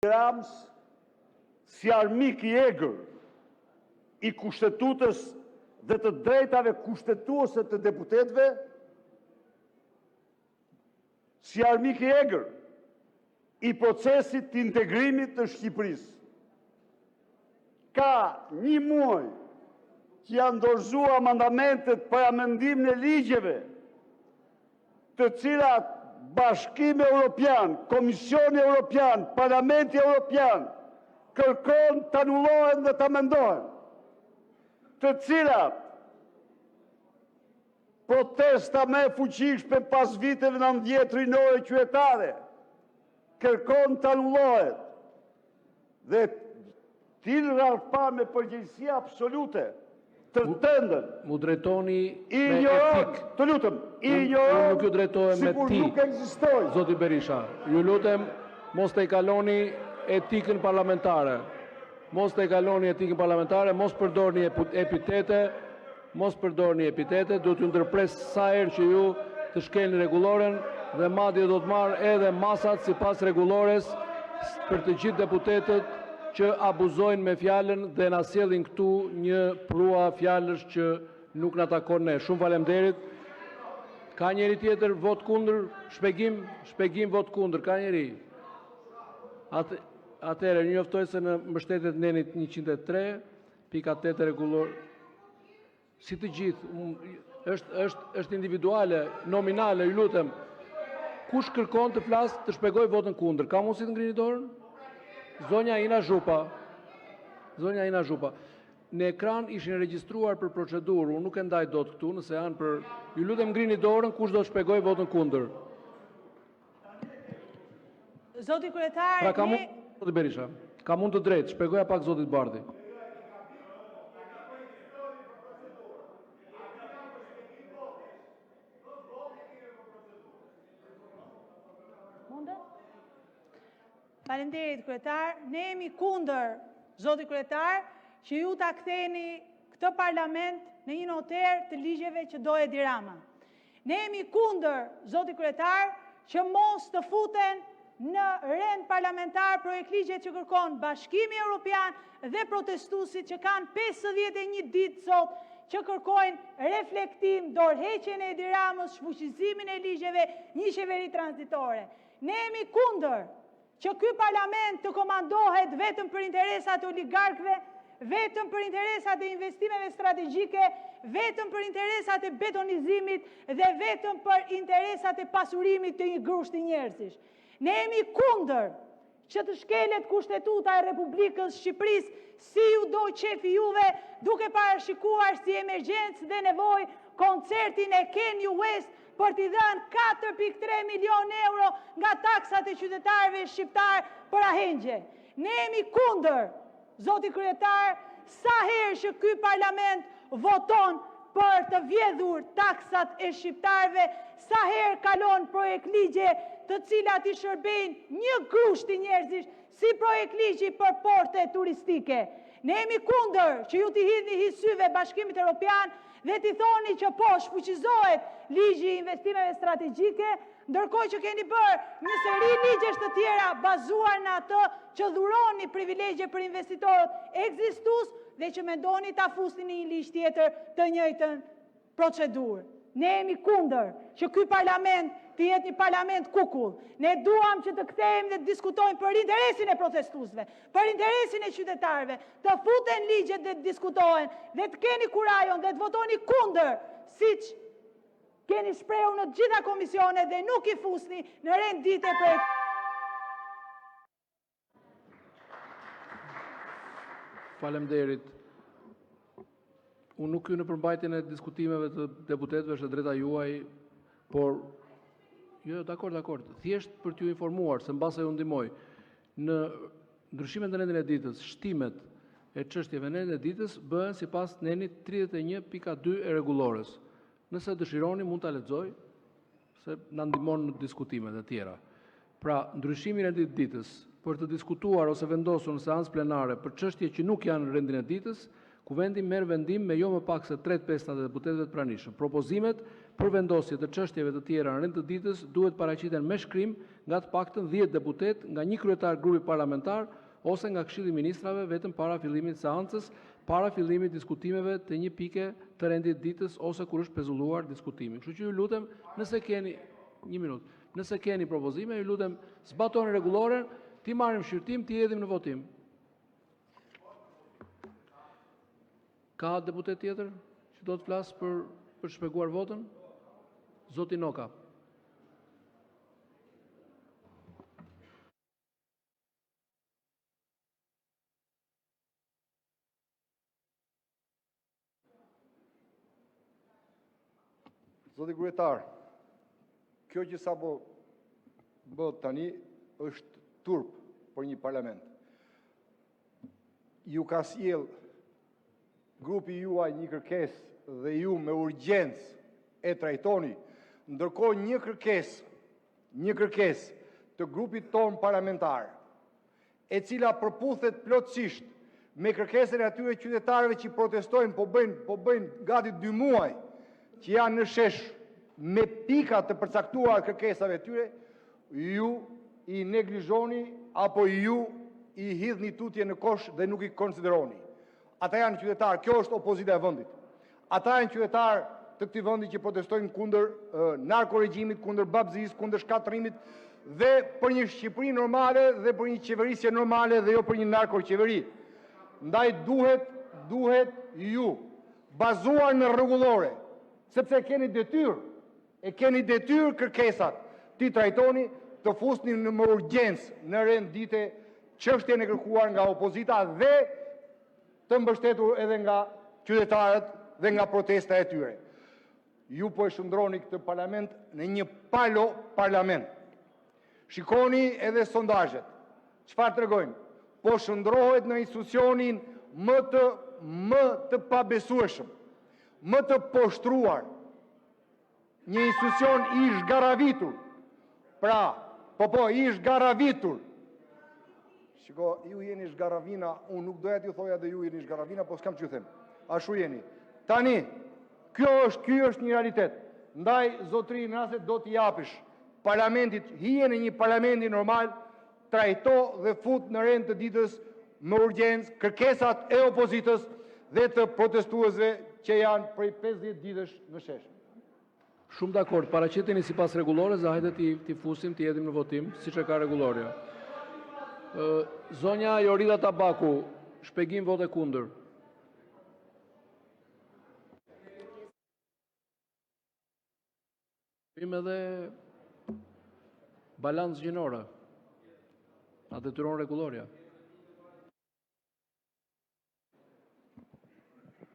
Rams si armik i egër i kushtetutës dhe të drejtave kushtetuese të deputetëve, si armik i egër i procesit të integrimit të Shqipërisë. Ka një muaj që janë dorëzuar amandamentet për amendimin e ligjeve, të cilat Bashkimi Evropian, Komisioni Evropian, Parlamenti Evropian kërkon të anullohen dhe të amendohen, të cilat protesta me fuqishme pas viteve 90 rinore qytetare kërkon të anullohet dhe t'il rrafar me përgjegjësi absolute të tëndën. Mu drejtoni I me etik. Të lutem, i Unë nuk ju drejtohem me sikur ti, nuk ekzistoj. Zoti Berisha. Ju lutem, mos të i kaloni etikën parlamentare. Mos të i kaloni etikën parlamentare, mos përdorni epitete, do t'ju ndërpres sa herë që ju të shkelni rregulloren dhe madje do të marrë edhe masat sipas rregullores për të gjithë deputetët që abuzojnë me fjalën dhe na sjellin këtu një prua fjalësh që nuk na takon ne. Shumë faleminderit. Ka njëri tjetër vot kundër? Shpjegim vot kundër. Ka njëri? Atëherë, ju njoftoj se në mbështetjet nenit 103.8 rregullor. Si të gjithë, është individuale, nominale, ju lutem. Kush kërkon të flasë të shpjegoj votën kundër? Ka mundësi të ngrini dorën? Zonja Ina Zhupa. Në ekran ishin regjistruar për procedurë, unë nuk e ndaj dot këtu, nëse janë për... Ju lutem ngrini dorën, kush do të shpjegoj votën kundër? Zoti kryetar, pra, Zoti Berisha, ka mund të drejtë, shpjegoja pak zotit Bardhi. Faleminderit kryetar, ne jemi kundër, zoti kryetar, që ju ta ktheni këtë parlament në një noter të ligjeve që do Edi Rama. Ne jemi kundër, zoti kryetar, që mos të futen në rend parlamentar projekt ligje që kërkon Bashkimi Evropian dhe protestuesit që kanë 51 ditë sot që kërkojnë reflektim, dorëheqjen e Edi Ramës, shfuqizimin e ligjeve, një qeveri tranzitore. Ne jemi kundër që ky parlament të komandohet vetëm për interesat e oligarkëve, vetëm për interesat e investimeve strategjike, vetëm për interesat e betonizimit dhe vetëm për interesat e pasurimit të një grushti njerëzish. Ne jemi kundër që të shkelet kushtetuta e Republikës Shqipërisë si ju do qefi juve, duke parashikuar si emergjencë dhe nevojë koncertin e Kanye West për t'i dhënë 4.3 milion euro nga taksat e qytetarëve shqiptar për ahengje. Ne jemi kundër, zoti kryetar, sa herë që ky parlament voton për të vjedhur taksat e shqiptarëve, sa herë kalon projekt ligje të cilat i shërbejnë një grushti njerëzish si projekt ligji për porte turistike. Ne jemi kundër që ju t'i hidhni syve Bashkimit Evropian dhe t'i thoni që po shfuqizohet ligji i investimeve strategjike, ndërkohë që keni bërë një seri ligjesh të tjera bazuar në atë që dhuroni privilegje për investitorët ekzistues dhe që mendoni ta fusni në një ligj tjetër të njëjtën procedurë. Ne jemi kundër që ky parlament të jetë një parlament kukull. Ne duam që të kthehemi dhe të diskutojmë për interesin e protestuesve, për interesin e qytetarëve, të futen ligjet dhe të diskutohen, dhe të keni kurajon dhe të votoni kundër, siç keni shprehur në të gjitha komisionet dhe nuk i fusni në rendite për... Faleminderit. Unë nuk ju në përmbajtjen e diskutimeve të deputetëve është drejta juaj, por jo, dakord. Thjesht për t'ju informuar se mbase ju ndihmoj në ndryshimet në rendin e ditës, shtimet e çështjeve në rendin e ditës bëhen sipas nenit 31.2 e rregullores. Nëse dëshironi mund ta lexoj se na ndihmon në diskutimet e tjera. Pra, ndryshimi i rendit të ditës për të diskutuar ose vendosur në seancë plenare për çështje që nuk janë në rendin e ditës, Kuvendi merr vendim me jo më pak se 3/5 e deputetëve të pranishëm. Propozimet për vendosje të çështjeve të tjera në rend të ditës duhet paraqiten me shkrim nga të paktën 10 deputet nga një kryetar grupi parlamentar ose nga Këshilli i Ministrave vetëm para fillimit të seancës, para fillimit diskutimeve të një pike të rendit ditës ose kur është pezulluar diskutimi. Kështu që ju lutem, nëse keni një minutë, nëse keni propozime, ju lutem zbatoni rregulloren, ti marrim shqyrtim, ti hedhim në votim. Ka deputet tjetër që do të flasë për shpjeguar votën? Zoti Noka. Zoti kryetar, kjo që sapo bëhet tani është turp për një parlament. Ju ka sjell grupi juaj një kërkesë dhe ju me urgjencë e trajtoni, ndërkohë një kërkesë të grupit ton parlamentar, e cila përputhet plotësisht me kërkesën e atyre qytetarëve që protestojnë, po bëjnë gati 2 muaj, që janë në shesh me pika të përcaktuar kërkesave tyre, ju i neglizhoni apo ju i hidhni tutje në kosh dhe nuk i konsideroni. Ata janë qytetarë, kjo është opozita e vendit. Ata janë qytetarë të këtij vendi që protestojnë kundër narkoregjimit, kundër babzisë, kundër shkatërimit dhe për një Shqipëri normale dhe për një qeverisje normale dhe jo për një narkoqeveri. Ndaj duhet ju bazuar në rregullore, sepse keni detyrë kërkesat, ti trajtoni, të fusni në më urgjencë në rend dite çështjen e kërkuar nga opozita dhe të mbështetur edhe nga qytetarët dhe nga protesta e tyre. Ju po e shndroni këtë parlament në një parlament. Shikoni edhe sondazhet. Çfarë tregojnë? Po shndrohet në institucionin më të pabesueshëm, më të poshtruar, një institucion i zgaravitur. Pra, i zgaravitur. Shiko, ju jeni zgaravina, unë nuk doja t'ju thoja dhe ju jeni zgaravina, po s'kam që ju them. Ashtu jeni. Tani, ky është një realitet. Ndaj, zotri, nëse do t'i japish parlamentit, hije në një parlamenti normal, trajto dhe fut në rend të ditës më urgjencë kërkesat e opozitës dhe të protestuesve që janë prej 50 ditësh në shesh. Shumë dakord, paraqiteni sipas rregullores, hajde ti fusim, ti hedhim në votim, siç e ka rregullorja. Zonja Jorida Tabaku, shpjegim vote kundër. Kemi edhe balancë gjinore. A detyron rregullorja.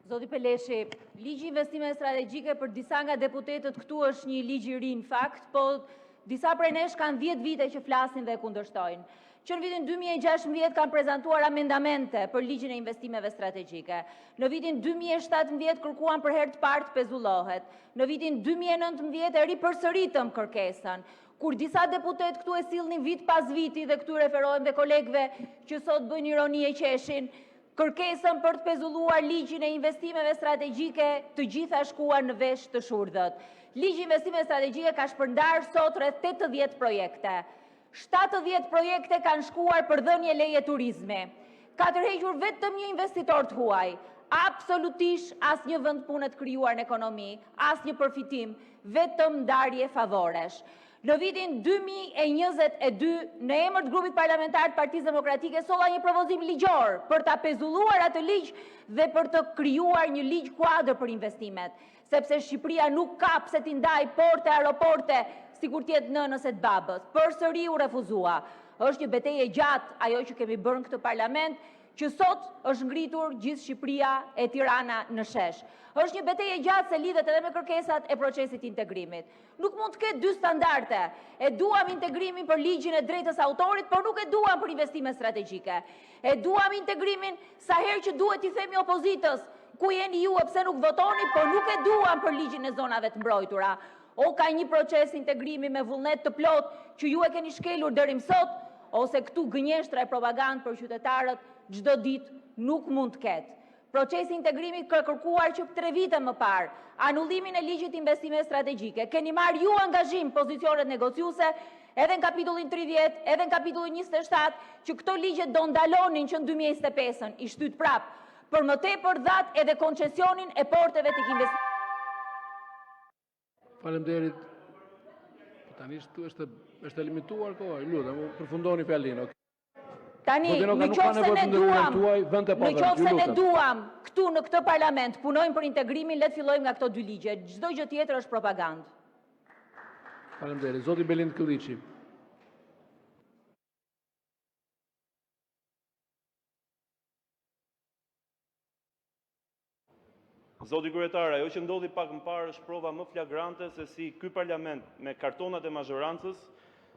Zoti Peleshi, ligji investimeve strategjike për disa nga deputetët këtu është një ligj i ri në fakt, po disa prej nesh kanë 10 vite që flasin dhe kundërshtojnë. Që në vitin 2016 kanë prezantuar amendamente për ligjin e investimeve strategjike. Në vitin 2017 kërkuan për herë të parë të pezullohet. Në vitin 2019 e ripërsëritëm kërkesën. Kur disa deputet këtu e sillnin vit pas viti dhe këtu referohem dhe kolegëve që sot bëjnë ironi e qeshin, kërkesën për të pezulluar ligjin e investimeve strategjike, të gjitha shkuar në vesh të shurdhët. Ligji i investimeve strategjike ka shpërndar sot rreth 80 projekte. 70 projekte kanë shkuar për dhënie leje turizmi. Ka tërhequr vetëm një investitor të huaj. Absolutisht asnjë vend pune të krijuar në ekonomi, asnjë përfitim, vetëm ndarje favoresh. Në vitin 2022, në emër të grupit parlamentar të Partisë Demokratike, solla një propozim ligjor për ta pezulluar atë ligj dhe për të krijuar një ligj kuadër për investimet, sepse Shqipëria nuk ka pse t'i ndaj porte, aeroporte, sikur t'jetë nënës e të babës. Përsëri u refuzua. Është një betejë e gjatë ajo që kemi bërë në këtë parlament, që sot është ngritur gjithë Shqipëria e Tirana në shesh. Është një betejë e gjatë se lidhet edhe me kërkesat e procesit integrimit. Nuk mund të ketë dy standarde. E duam integrimin për ligjin e drejtës autorit, por nuk e duam për investime strategjike. E duam integrimin sa herë që duhet t'i themi opozitës, ku jeni ju e pse nuk votoni, por nuk e duam për ligjin e zonave të mbrojtura. O ka një proces integrimi me vullnet të plot që ju e keni shkelur deri më sot, ose këtu gënjeshtra e propagandë për qytetarët çdo ditë nuk mund të ketë. Procesi integrimi ka kërkuar që 3 vite më parë, anullimin e ligjit investime strategjike. Keni marrë ju angazhim pozicionet negociuse, edhe në kapitullin 30, edhe në kapitullin 27, që këto ligjet do ndalonin që në 2025-ën i shtyt prap, për më tepër dhat edhe koncesionin e porteve të investimit. Faleminderit. Tani është limituar koha, lutem, përfundoni fjalinë. Tani, në qoftë se ne duam këtu në këtë parlament, punojmë për integrimin, le të fillojmë nga këto 2 ligje. Çdo gjë tjetër është propagandë. Faleminderit. Zoti Belind Këlliçi. Zoti kryetar, ajo që ndodhi pak më parë është prova më flagrante se si ky parlament me kartonat e mazhorancës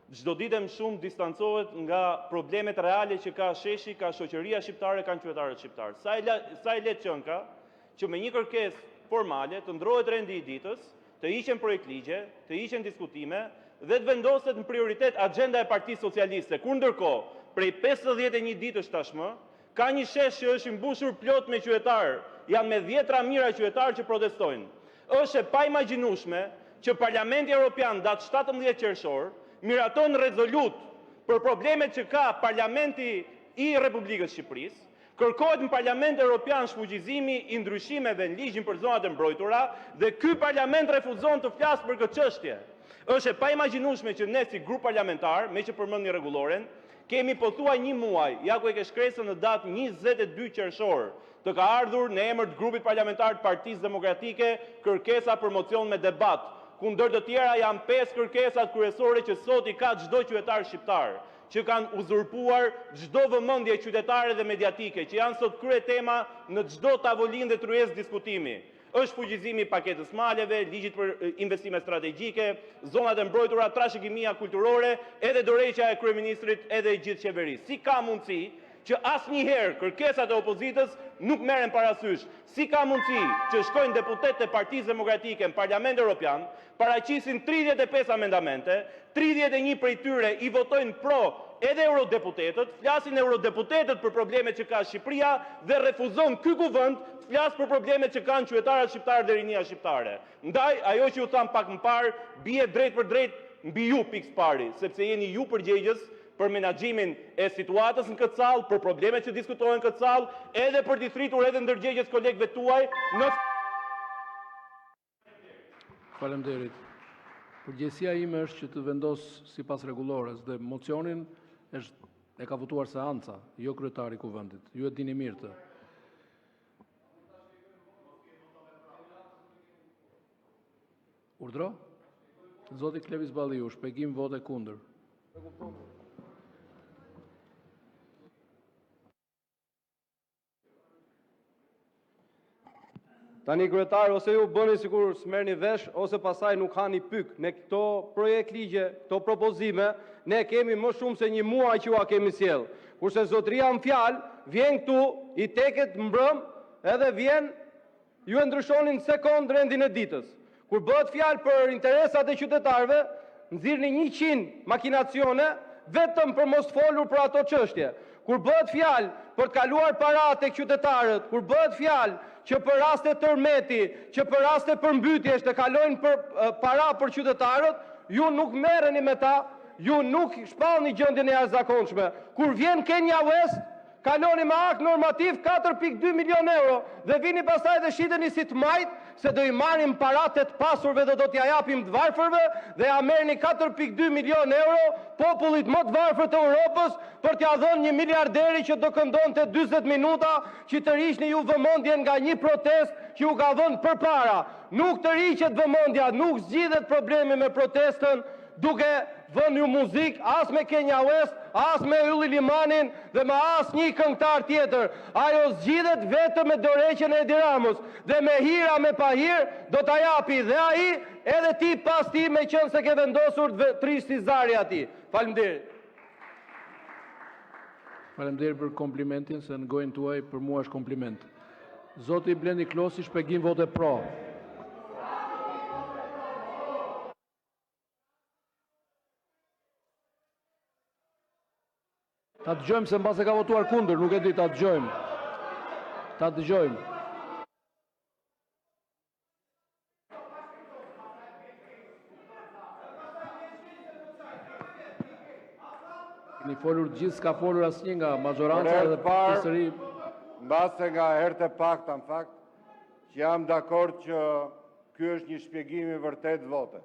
çdo ditë më shumë distancohet nga problemet reale që ka sheshi, ka shoqëria shqiptare, kanë qytetarët shqiptarë. Sa i lehtë qenë ka që me një kërkesë formale të ndrohet rendi i ditës, të hiqen projekt ligje, të hiqen diskutime dhe të vendoset në prioritet agenda e Partisë Socialiste, kur ndërkohë, prej 51 ditësh tashmë, ka një shesh që është i mbushur plot me qytetarë, janë me 10 mijëra qytetarë që protestojnë. Është e paimagjinueshme që Parlamenti Evropian datë 17 qershor miraton rezolut për problemet që ka Parlamenti i Republikës Shqipërisë, kërkohet në Parlament Evropian shfuqizimi i ndryshimeve në ligjin për zonat e mbrojtura dhe ky Parlament refuzon të flasë për këtë çështje. Është e paimagjinueshme që ne si grup parlamentar, me që përmendni rregulloren, kemi pothuaj 1 muaj, ja ku e ke shkresën në datë 22 qershor, të ka ardhur në emër të grupit parlamentar të Partisë Demokratike kërkesa për mocion me debat, ku ndër të tjera janë 5 kërkesat kryesore që sot i ka çdo qytetar shqiptar, që kanë uzurpuar çdo vëmendje qytetare dhe mediatike, që janë sot krye tema në çdo tavolinë dhe tryezë diskutimi. Është fuqizimi i paketës maleve, ligjit për investime strategjike, zonat e mbrojtura, trashëgimia kulturore, edhe dorëheqja e kryeministrit edhe e gjithë qeverisë. Si ka mundësi që asnjëherë kërkesat e opozitës nuk merren parasysh? Si ka mundësi që shkojnë deputetët e Partisë Demokratike në Parlamentin Evropian, paraqisin 35 amendamente, 31 prej tyre i votojnë pro edhe eurodeputetët, flasin eurodeputetët për problemet që ka Shqipëria dhe refuzon ky kuvend të flasë për problemet që kanë qytetarët shqiptarë dhe rinia shqiptare. Ndaj, ajo që ju tham pak më parë, bie drejt për drejt mbi ju pikë pari, sepse jeni ju përgjegjës për menaxhimin e situatës në këtë sallë, për problemet që diskutohen në këtë sallë, edhe për t'i thritur edhe ndërgjegjes kolegëve tuaj në... Faleminderit. Përgjegjësia ime është që të vendos sipas rregullores dhe mocionin e ka votuar seanca, jo kryetari i kuvendit. Ju e dini mirë të. Urdhro? Zoti Klevis Balliu, shpjegim vote kundër. Tani kryetar, ose ju bëni sikur s'merrni vesh, ose pasaj nuk hani pyk. Ne këto projekt ligje, këto propozime, ne kemi më shumë se 1 muaj që ua kemi sjell. Kurse zotëria në fjalë, vjen këtu, i teket mbrëm, edhe vjen, ju e ndryshonin sekond rendin e ditës. Kur bëhet fjalë për interesat e qytetarëve, nxirrni 100 makinacione, vetëm për mos folur për ato çështje. Kur bëhet fjalë për të kaluar para tek qytetarët, kur bëhet fjalë që për raste tërmeti, që për raste përmbytjesh të kalojnë për para për qytetarët, ju nuk merreni me ta, ju nuk shpallni gjendjen e jashtëzakonshme. Kur vjen Kenya West, kaloni me akt normativ 4.2 milion euro dhe vini pastaj dhe shiteni si të majt se do i marrim paratë të pasurve dhe do t'ja japim të varfërve dhe ja merrni 4.2 milion euro popullit më të varfër të Europës për t'ja dhënë 1 miliarderi që do këndonte 40 minuta që të rishni ju vëmendjen nga një protest që ju ka dhënë përpara. Nuk të riqet vëmendja, nuk zgjidhet problemi me protestën duke vënë ju muzik, as me Kenya West, as me Ylli Limanin dhe me as një këngëtar tjetër. Ajo zgjidhet vetëm me dorëheqjen e Edi Ramës dhe me hira me pahir do ta japi dhe ai edhe ti pas ti me qenë se ke vendosur të trishti zari ati. Faleminderit. Faleminderit për komplimentin, se në gojën tuaj për mua është kompliment. Zoti Blendi Klosi, shpjegim vote pro. Ta dëgjojmë se mbas e ka votuar kundër, nuk e di, ta dëgjojmë. Ta dëgjojmë. Keni folur gjithë, s'ka folur asnjë nga majoranca dhe përsëri. Mbase nga herët e pakta në fakt, që jam dakord që ky është një shpjegim i vërtet vote.